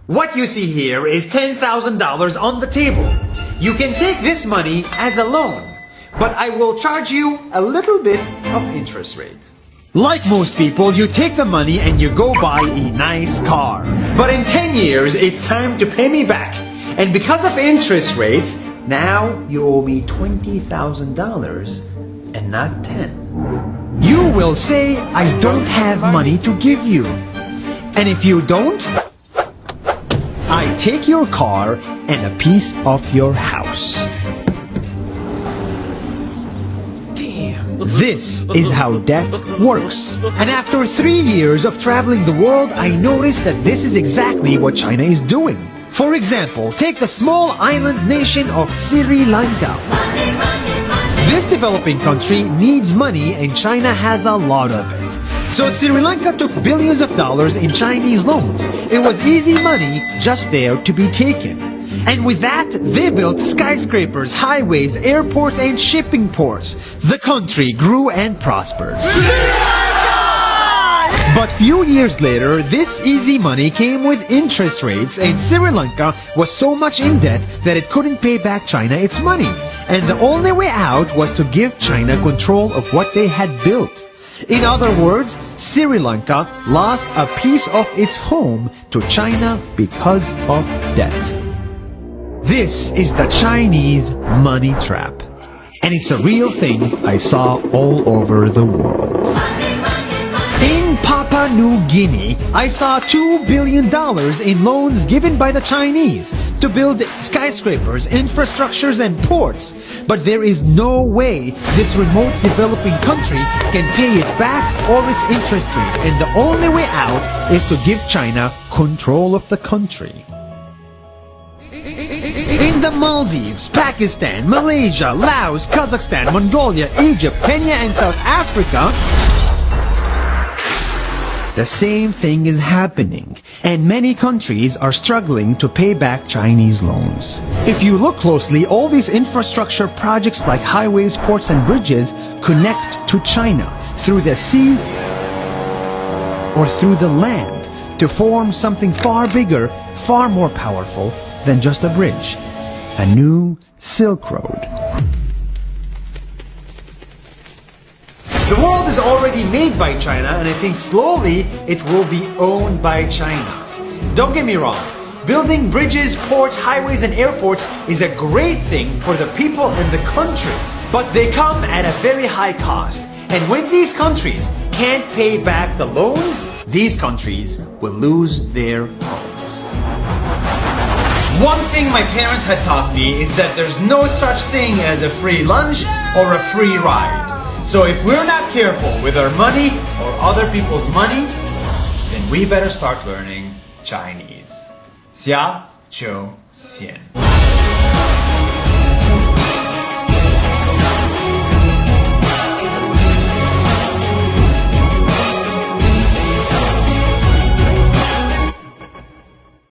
What you see here is $10,000 on the table. You can take this money as a loan, but I will charge you a little bit of interest rate. Like most people, you take the money and you go buy a nice car. But in 10 years, it's time to pay me back. And because of interest rates, now you owe me $20,000 and not 10. You will say, I don't have money to give you. And if you don't, I take your car and a piece of your house. Damn. This is how debt works. And after 3 years of traveling the world, I noticed that this is exactly what China is doing. For example, take the small island nation of Sri Lanka. This developing country needs money and China has a lot of it. So Sri Lanka took billions of dollars in Chinese loans. It was easy money just there to be taken. And with that, they built skyscrapers, highways, airports, and shipping ports. The country grew and prospered. But few years later, this easy money came with interest rates, and Sri Lanka was so much in debt that it couldn't pay back China its money. And the only way out was to give China control of what they had built. In other words, Sri Lanka lost a piece of its home to China because of debt. This is the Chinese money trap. And it's a real thing I saw all over the world. In Papua New Guinea, I saw $2 billion in loans given by the Chinese to build skyscrapers, infrastructures, and ports. But there is no way this remote developing country can pay it back or its interest rate, and the only way out is to give China control of the country. In the Maldives, Pakistan, Malaysia, Laos, Kazakhstan, Mongolia, Egypt, Kenya, and South Africa, the same thing is happening, and many countries are struggling to pay back Chinese loans. If you look closely, all these infrastructure projects like highways, ports, and bridges connect to China through the sea or through the land to form something far bigger, far more powerful than just a bridge, a new Silk Road. The world is already made by China, and I think slowly it will be owned by China. Don't get me wrong, building bridges, ports, highways, and airports is a great thing for the people in the country, but they come at a very high cost. And when these countries can't pay back the loans, these countries will lose their homes. One thing my parents had taught me is that there's no such thing as a free lunch or a free ride. So if we're not careful with our money or other people's money, then we better start learning Chinese. 下周见。